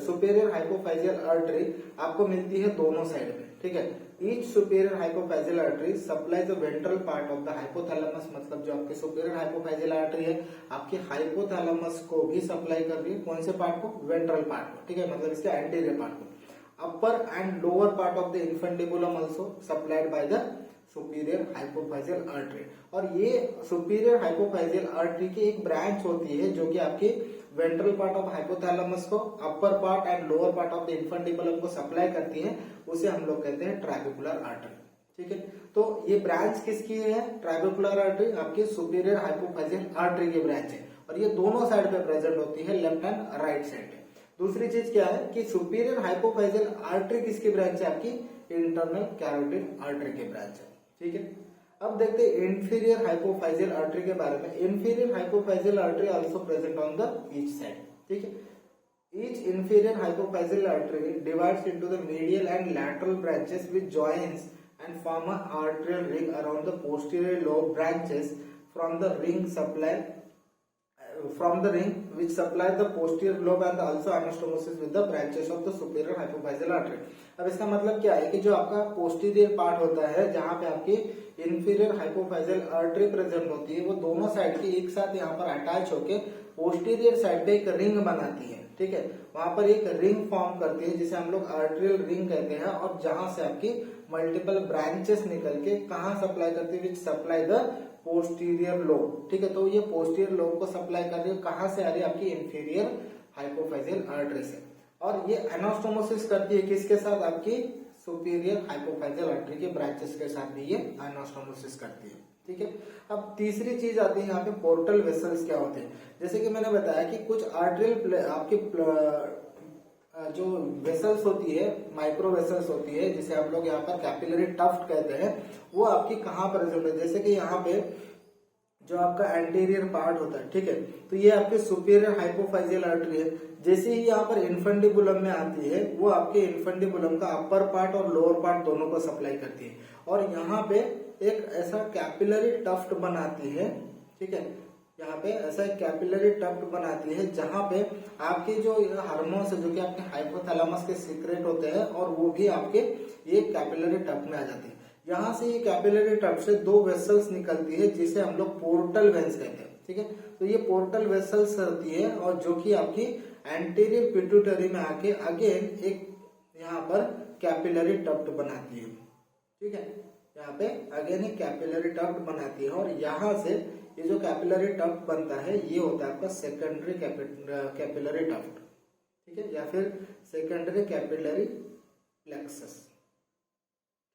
सुपीरियर हाइपोफाइजियल आर्टरी आपको मिलती है दोनों साइड में। ठीक है, each superior hypophyseal artery supplies the ventral part of the hypothalamus, मतलब जो आपके सुपीरियर हाइपोफाइजियल आर्टरी है आपके हाइपोथैलेमस को भी सप्लाई कर रही है। कौन से पार्ट को? वेंट्रल पार्ट को। ठीक है, मतलब इसके एंटीरियर पार्ट को। Upper and lower part of the infundibulum also supplied by the superior hypophyseal artery. और ये सुपीरियर हाइपोफाइजियल आर्टरी की एक ब्रांच होती है जो कि आपकी वेंट्रल पार्ट ऑफ हाइपोथैलेमस को, upper part and lower part of the infundibulum को सप्लाई करती है, उसे हम लोग कहते हैं ट्राबेकुलर आर्टरी। ठीक है, तो ये ब्रांच किसकी है? ट्राबेकुलर आर्टरी आपकी सुपीरियर हाइपोफाइजियल आर्टरी की ब्रांच है, और ये दोनों साइड पे प्रेजेंट होती है, लेफ्ट एंड राइट साइड पे। दूसरी चीज क्या है कि सुपीरियर हाइपोफाइजियल आर्टरी किसकी ब्रांच है? आपकी इंटरनल कैरोटिड आर्टरी की ब्रांच है। ठीक है, अब देखते हैं इंफीरियर हाइपोफाइजियल आर्टरी के बारे में। Inferior hypophyseal artery also present on the each side. ठीक है, each inferior hypophyseal artery divides into the medial and lateral branches which joins and form an arterial ring around the posterior lobe branches from the ring which supply the posterior lobe and also anastomosis with the branches of the superior hypophyseal artery। अब इसका मतलब क्या है कि जो आपका posterior part होता है जहां पे आपकी इंफीरियर हाइपोफाइजियल आर्टरी प्रेजेंट होती है, वो दोनों साइड की एक साथ यहाँ पर अटैच होके पोस्टीरियर साइड पे एक रिंग बनाती है। ठीक है, वहां पर एक रिंग फॉर्म करती है जिसे हम लोग आर्टरियल रिंग कहते हैं, और जहां से आपकी मल्टीपल ब्रांचेस निकल के कहाँ सप्लाई करती है, which supply the posterior lobe. ठीक है, तो ये पोस्टीरियर लोब को सप्लाई कर रही है, कहाँ से आ रही है, आपकी इंफीरियर हाइपोफाइजियल आर्टरी से। और ये एनास्टोमोसिस करती है किसके साथ, आपकी सुपीरियर हाइपोफाइजियल आर्टरी के ब्रांचेस के साथ भी ये एनास्टोमोसिस करती है। ठीक है, अब तीसरी चीज आती है यहाँ पे पोर्टल वेसल्स क्या होते हैं। जैसे कि मैंने बताया कि कुछ आर्टरियल आपकी जो वेसल्स होती है, माइक्रो वेसल्स होती है, जिसे हम लोग यहाँ पर कैपिलरी टफ्ट कहते हैं, वो आपकी कहाँ प्रेजेंट है। जैसे कि यहाँ पे जो आपका एंटीरियर पार्ट होता है, ठीक है, तो ये आपके सुपीरियर हाइपोफाइजियल आर्टरी है। जैसे ही यहाँ पर इन्फेंडिबुलम में आती है, वो आपके इन्फेंडिबुलम का अपर पार्ट और लोअर पार्ट दोनों को सप्लाई करती है, और यहाँ पे एक ऐसा कैपिलरी टफ्ट बनाती है। ठीक है, यहाँ पे ऐसा एक कैपिलरी टफ्ट बनाती है जहां पे आपके जो हार्मोन्स है, जो कि आपके हाइपोथैलेमस के सीक्रेट होते हैं, और वो भी आपके ये कैपिलरी टफ्ट में आ जाती है। यहाँ से ये कैपिलरी टफ्ट से दो वेसल्स निकलती है, जिसे हम लोग पोर्टल वेन्स कहते हैं। ठीक है, तो ये पोर्टल वेसल्स होती है, और जो कि आपकी एंटीरियर पिट्यूटरी में आके अगेन एक यहाँ पर कैपिलरी टफ्ट बनाती है। ठीक है, यहाँ पे अगेन एक कैपिलरी टफ्ट बनाती है, और यहाँ से ये जो कैपिलरी टफ्ट बनता है, ये होता है आपका सेकेंडरी कैपिलरी टफ्ट। ठीक है, या फिर सेकेंडरी कैपिलरी प्लेक्सस।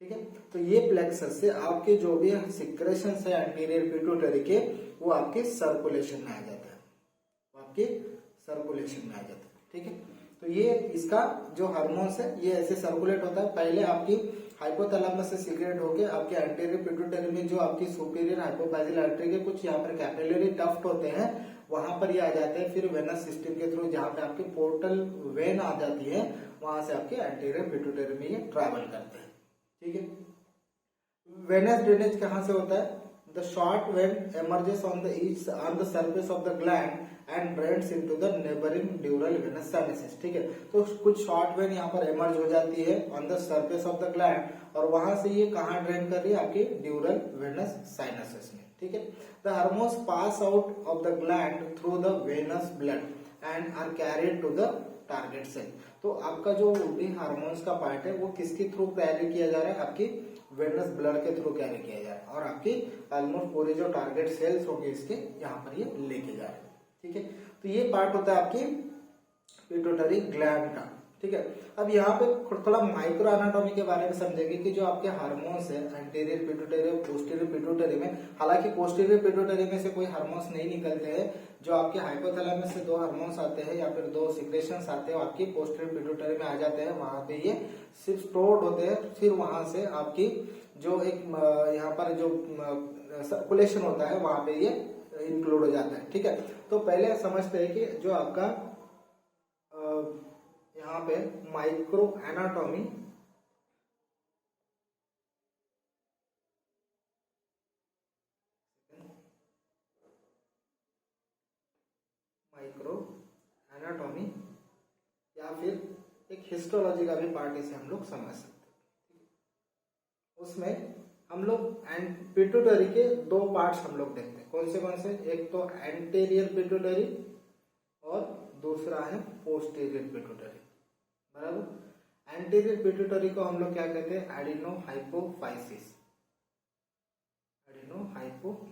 ठीक है, तो ये प्लेक्सस से आपके जो भी सिक्रेशन है एंटीरियर पिट्यूटरी के, वो आपके सर्कुलेशन में आ जाता है, वो आपके सर्कुलेशन में आ जाता है। ठीक है, तो ये इसका जो हार्मोन्स है ये ऐसे सर्कुलेट होता है। पहले आपकी हाइपोथैलेमस से सीक्रेट होके आपके एंटीरियर पिट्यूटरी में जो आपकी सुपीरियर हाइपोफाइजियल आर्टरी के कुछ यहाँ पर कैपिलरी टफ्ट होते हैं, वहां पर ये आ जाते हैं। फिर वेनस सिस्टम के थ्रू जहाँ पे आपकी पोर्टल वेन आ जाती है, वहां से आपके एंटीरियर पिट्यूटरी में ये ट्रैवल करते हैं। ठीक है, वेनस ड्रेनेज कहाँ से होता है, the short when emerges on the surface of the gland and drains into the neighboring dural venous sinuses। ठीक है, तो कुछ शॉर्ट वेन यहाँ पर एमर्ज हो जाती है on the surface of the gland, और वहां से ये कहाँ ड्रेन कर रही है, आपके ड्यूरल वेनस साइनसेस में। ठीक है, the hormones pass out of the gland through the venous blood and are carried to the target cell. तो आपका जो भी हार्मोन्स का पार्ट है, वो किसके थ्रू कैरी किया जा रहा है, आपकी वेनस ब्लड के थ्रू कैरी किया जा रहा है, और आपकी ऑलमोस्ट पूरी जो टारगेट सेल्स होंगे इसके, यहाँ पर ये लेके जा रहे हैं। ठीक है, तो ये पार्ट होता है आपकी पिट्यूटरी ग्लैंड का। ठीक है, अब यहाँ पे थोड़ा माइक्रो एनाटॉमी के बारे में समझेंगे कि जो आपके हार्मोन्स है एंटीरियर पिट्यूटरी और पोस्टीरियर पिट्यूटरी में, हालांकि पोस्टीरियर पिट्यूटरी में से कोई हार्मोन्स नहीं निकलते हैं, जो आपके हाइपोथैलेमस से दो हार्मोन्स आते हैं या फिर दो सिक्रेशंस आते हैं, आपकी पोस्टीरियर पिट्यूटरी में आ जाते हैं, वहां पे ये सिर्फ स्टोर्ड होते हैं। फिर वहां से आपकी जो एक यहाँ पर जो सर्कुलेशन होता है, वहां पे ये इंक्लूड हो जाता है। ठीक है, तो पहले समझते हैं कि जो आपका यहाँ पे माइक्रो एनाटॉमी, माइक्रो एनाटॉमी या फिर एक हिस्टोलॉजी का भी पार्ट इसे हम लोग समझ सकते हैं। उसमें हम लोग पिट्यूटरी के दो पार्ट्स हम लोग देखते हैं। कौन से, एक तो एंटीरियर पिट्यूटरी और दूसरा है पोस्टीरियर पिट्यूटरी। बराबर, एंटीरियर पिट्यूटरी को हम लोग क्या कहते हैं, एडिनोहाइपोफाइसिस, एडिनोहाइपोफाइसिस।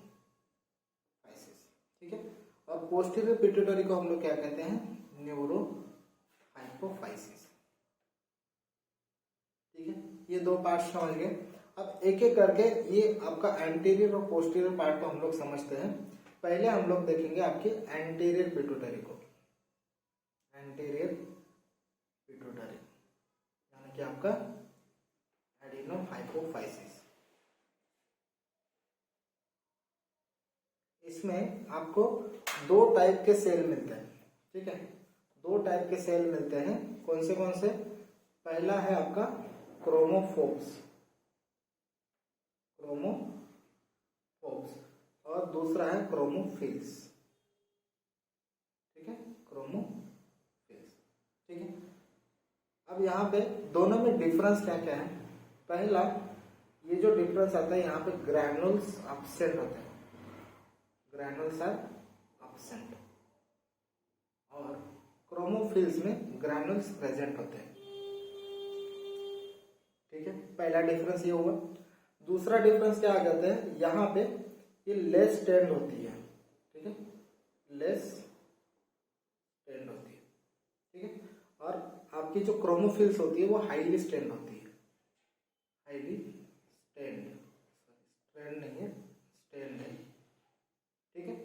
ठीक है, और पोस्टीरियर पिट्यूटरी को हम लोग क्या कहते हैं, न्यूरोहाइपोफाइसिस। ठीक है, ये दो पार्ट समझ गए। अब एक एक करके ये आपका एंटीरियर और पोस्टीरियर पार्ट को हम लोग समझते हैं। पहले हम लोग देखेंगे आपके एंटीरियर पिट्यूटरी को। एंटीरियर पिट्यूटरी यानी कि आपका एडिनोहाइपोफाइसिस। इसमें आपको दो टाइप के सेल मिलते हैं। ठीक है, दो टाइप के सेल मिलते हैं। कौन से, पहला है आपका क्रोमोफोर्स, और दूसरा है क्रोमोफिल्स। ठीक है, क्रोमोफिल्स। ठीक है, अब यहाँ पे दोनों में डिफरेंस क्या क्या है। पहला, ये जो डिफरेंस आता है, यहाँ पे ग्रैनुल्स एब्सेंट होते हैं, ग्रैनुल्स आर एब्सेंट, और क्रोमोफिल्स में ग्रैनुल्स प्रेजेंट होते हैं। ठीक है, पहला डिफरेंस ये हुआ। दूसरा डिफरेंस क्या आ जाता है, यहाँ पे ये लेस स्ट्रेंड होती है, ठीक है, लेस स्ट्रेंड होती है, ठीक है। और आपकी जो क्रोमोफिल्स होती है वो हाईली स्ट्रेंड होती है, हाईली स्ट्रेंड, स्ट्रेंड नहीं है, स्ट्रेंड है, ठीक है।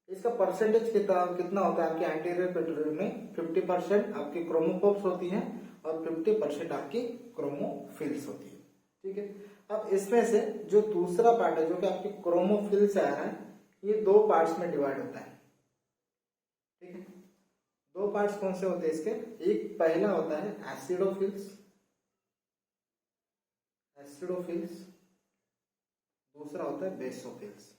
इसका परसेंटेज कितना होता है आपके एंटीरियर पिट्यूटरी में, 50% आपकी क्रोमोफोर्स होती हैं और 50% आपकी क्रोमोफिल्स होती है, ठीक है। अब इसमें से जो दूसरा पार्ट है जो कि आपकी क्रोमोफिल से आ रहा है, ये दो पार्ट्स में डिवाइड होता है, ठीक है। दो पार्ट्स कौन से होते हैं इसके, एक पहला होता है एसिडोफिल्स, एसिडोफिल्स, दूसरा होता है बेसोफिल्स,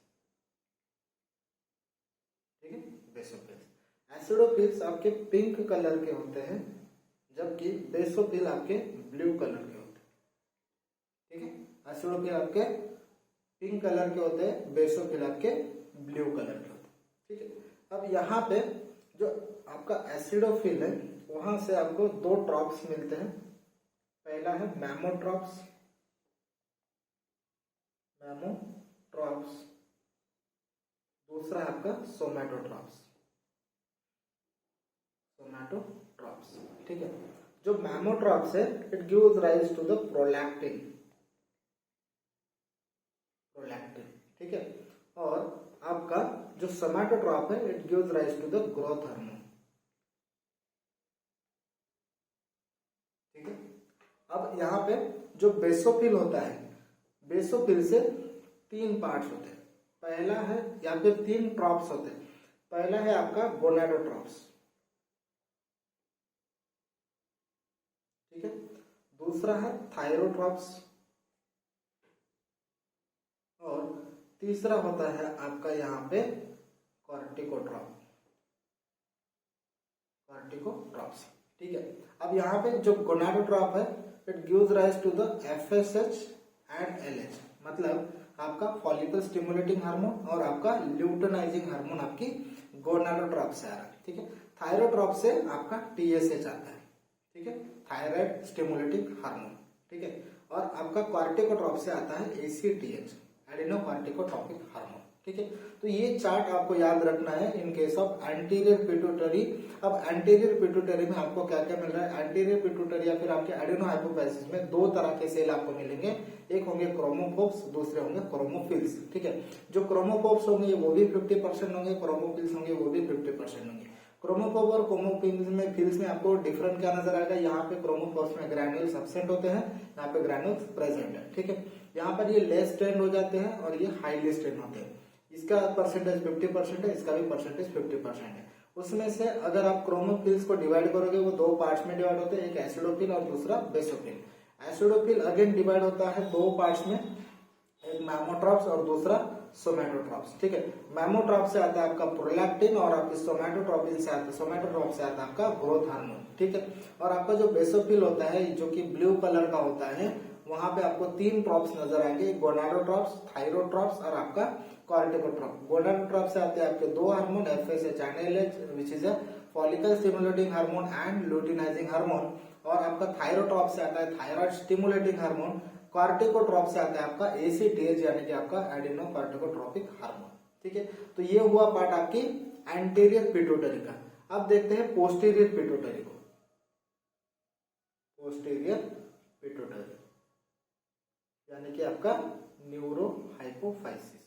ठीक है, बेसोफिल्स। एसिडोफिल्स आपके पिंक कलर के होते हैं, जबकि बेसोफिल आपके ब्लू कलर के होते हैं, ठीक है। एसिडोफिल आपके पिंक कलर के होते हैं, बेसोफिल आपके ब्लू कलर के होते हैं, ठीक है। अब यहाँ पे जो आपका एसिडोफिल है वहां से आपको दो ट्रॉप्स मिलते हैं, पहला है मैमोट्रॉप्स, मैमोट्रॉप्स, दूसरा है आपका सोमैटोट्रॉप्स, सोमैटोट्रॉप्स, ठीक है। जो मैमोट्रॉप्स है it gives rise to the prolactin, prolactin, ठीक है। और आपका जो सोमैटोट्रॉप है it gives rise to the growth hormone, ठीक है। अब यहाँ पे जो बेसोफिल होता है, बेसोफिल से तीन पार्ट्स होते हैं, पहला है या फिर तीन ट्रॉप्स होते हैं, पहला है आपका गोनाडोट्रॉप्स, ठीक है, दूसरा है थायरोट्रॉप्स और तीसरा होता है आपका यहाँ पे कॉर्टिकोट्रॉप, कॉर्टिकोट्रॉप्स, ठीक है। अब यहाँ पे जो गोनाडोट्रॉप है it gives rise to the FSH and LH, मतलब आपका फॉलिकल स्टिमुलेटिंग हार्मोन और आपका ल्यूटेनाइजिंग हार्मोन आपकी गोनाडोट्रॉप से आ रहा है, ठीक है। थायरोट्रॉप से आपका टीएसएच आता है, ठीक है, थायराइड स्टिमुलेटिंग हार्मोन, ठीक है। और आपका कॉर्टिकोट्रॉप से आता है एसीटीएच, एडिनो कॉर्टिकोट्रॉपिक हार्मोन, ठीक है। तो ये चार्ट आपको याद रखना है in case of anterior pituitary. अब एंटीरियर पिट्यूटरी में आपको क्या क्या मिल रहा है, एंटीरियर पिट्यूटरी या फिर आपके एडिनो हाइपोफाइसिस में दो तरह के सेल आपको मिलेंगे, एक होंगे क्रोमोफोर्स, दूसरे होंगे क्रोमोफिल्स, ठीक है। जो क्रोमोफोर्स होंगे वो भी 50% होंगे, क्रोमोफिल्स होंगे वो भी 50% होंगे। क्रोमोफोर और क्रोमोफिल्स में फिल्स में आपको डिफरेंट क्या नजर आएगा, यहाँ पे क्रोमोफोर्स में ग्रैन्यूल्स एब्सेंट होते हैं, यहाँ पे ग्रैन्यूल्स प्रेजेंट है, ठीक है। यहाँ पर ये लेस स्ट्रेंड हो जाते हैं और ये हाईली स्ट्रेंड होते हैं। इसका परसेंटेज 50% है, इसका भी परसेंटेज 50% है। उसमें से अगर आप क्रोमोफिल्स को डिवाइड करोगे वो दो पार्ट्स में डिवाइड होते हैं, एक एसिडोफिल और दूसरा बेसोफिल। एसिडोफिल अगेन डिवाइड होता है दो पार्ट्स में, एक मैमोट्रॉप्स और दूसरा सोमैटोट्रॉप्स, ठीक है। मैमोट्रॉप से आता है आपका प्रोलैक्टिन और आपकी सोमैटोट्रॉप से आता है आपका ग्रोथ हार्मोन, ठीक है। और आपका जो बेसोफिल होता है जो कि ब्लू कलर का होता है, वहां पे आपको तीन ट्रॉप्स नजर आएंगे, गोनाडोट्रॉप्स, थायरोट्रॉप्स और आपका कॉर्टिकोट्रॉप। गोनाडोट्रॉप से आते हैं आपके दो hormone FSH and LH which is a follicle stimulating hormone and luteinizing hormone, और आपका थायरोट्रॉप से आता है थायराइड स्टिमुलेटिंग हार्मोन, कॉर्टिकोट्रॉप से आता है आपका एसीटीएच यानी कि आपका एडिनो कॉर्टिकोट्रॉपिक हार्मोन, ठीक है। तो ये हुआ पार्ट आपकी एंटीरियर पिट्यूटरी का। अब देखते हैं पोस्टीरियर पिट्यूटरी को, पोस्टीरियर पिट्यूटरी यानी कि आपका न्यूरो हाइपोफाइसिस,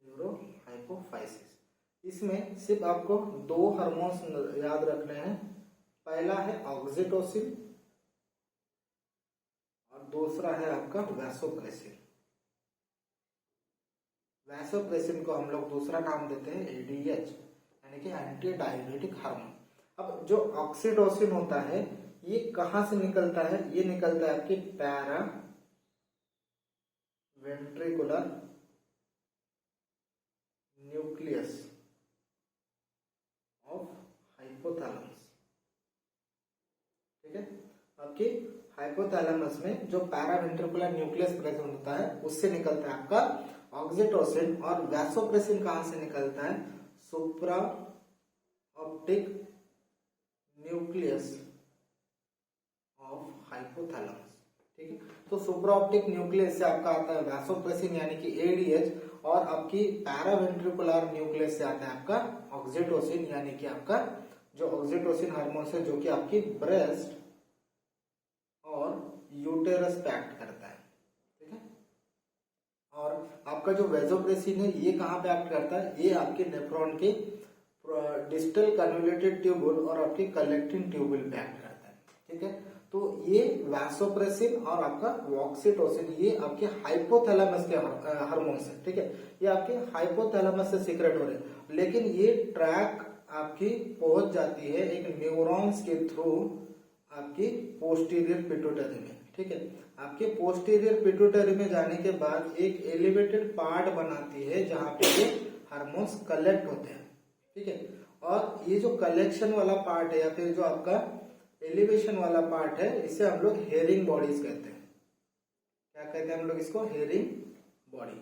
न्यूरो हाइपोफाइसिस। इसमें सिर्फ आपको दो हार्मोन्स याद रखने हैं, पहला है ऑक्सीटोसिन और दूसरा है आपका वैसोप्रेसिन। वैसोप्रेसिन को हम लोग दूसरा नाम देते हैं एडीएच यानी कि एंटी डाययूरेटिक हार्मोन। अब जो ऑक्सीटोसिन होता है ये कहां से निकलता है, ये निकलता है आपके para ventricular nucleus of hypothalamus, ठीक है। आपकी हाइपोथैलेमस में जो पैरावेंट्रिकुलर न्यूक्लियस प्रेजेंट होता है उससे निकलता है आपका ऑक्सीटोसिन, और वैसोप्रेसिन कहां से निकलता है, सुप्रा ऑप्टिक न्यूक्लियस ऑफ हाइपोथैलेमस। ठीक है, तो सुप्राऑप्टिक न्यूक्लियस से आपका आता है वैसोप्रेसिन यानी कि एडीएच, और आपकी पैरावेंट्रिकुलर न्यूक्लियस से आता है आपका ऑक्सीटोसिन यानी कि आपका जो ऑक्सीटोसिन हार्मोन है जो कि आपकी ब्रेस्ट और यूटेरस पे एक्ट करता है। ठीक है, और आपका जो वेसोप्रेसिन है ये कहाँ पे एक्ट करता है, ये आपके नेफ्रॉन के डिस्टल कन्वोल्यूटेड ट्यूबुल और आपके कलेक्टिंग ट्यूबुल पे एक्ट करता है। ठीक है, तो ये वैसोप्रेसिन और आपका ऑक्सीटोसिन ये आपके हाइपोथैलेमस के हार्मोन्स है। ठीक है, ये आपके हाइपोथैलेमस से सीक्रेट हो रहे हैं, लेकिन ये ट्रैक आपकी पहुंच जाती है एक न्यूरॉन्स के थ्रू आपकी पोस्टीरियर पिट्यूटरी में। ठीक है, आपके पोस्टीरियर पिट्यूटरी में जाने के बाद एक एलिवेटेड पार्ट बनाती है जहां पे ये हार्मोन्स कलेक्ट होते हैं। ठीक है, और ये जो कलेक्शन वाला पार्ट है या फिर जो आपका एलिवेशन वाला पार्ट है इसे हम लोग हेयरिंग बॉडीज कहते हैं। क्या कहते हैं हम लोग इसको, हेयरिंग बॉडी।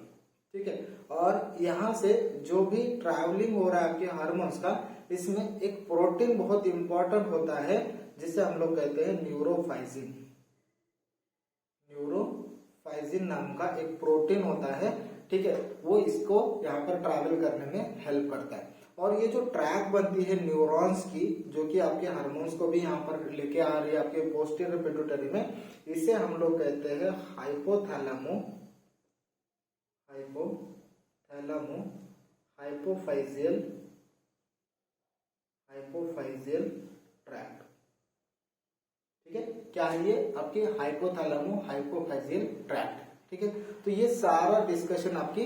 ठीक है, और यहाँ से जो भी ट्रैवलिंग हो रहा है आपके हार्मोन्स का, इसमें एक प्रोटीन बहुत इंपॉर्टेंट होता है जिसे हम लोग कहते हैं न्यूरोफाइजिन। न्यूरोफाइजिन नाम का एक प्रोटीन होता है। ठीक है, वो इसको यहाँ पर ट्रैवल करने में हेल्प करता है, और ये जो ट्रैक बनती है न्यूरॉन्स की जो कि आपके हार्मोन्स को भी यहाँ पर लेके आ रही है आपके पोस्टीरियर पिट्यूटरी में, इसे हम लोग कहते हैं हाइपोफाइजियल ट्रैक्ट। ठीक है, क्या है ये आपके हाइपोफाइजियल ट्रैक्ट। ठीक है, तो ये सारा डिस्कशन आपकी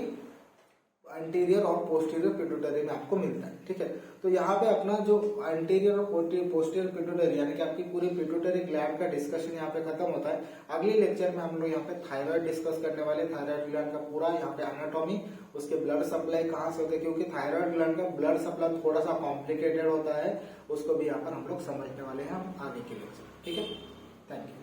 एंटीरियर और पोस्टीरियर पिट्यूटरी में आपको मिलता है। ठीक है, तो यहाँ पे अपना जो एंटीरियर और पोस्टीरियर पिट्यूटरी यानी कि आपकी पूरी पिट्यूटरी ग्लैंड का डिस्कशन यहाँ पे खत्म होता है। अगले लेक्चर में हम लोग यहाँ पे थायराइड डिस्कस करने वाले, थायराइड ग्लैंड का पूरा यहाँ पे एनाटॉमी, उसके ब्लड सप्लाई कहाँ से होता है, क्योंकि थायराइड ग्लैंड का ब्लड सप्लाई थोड़ा सा कॉम्प्लिकेटेड होता है, उसको भी यहाँ पर हम लोग समझने वाले हैं आगे के लेक्चर। ठीक है, थैंक यू।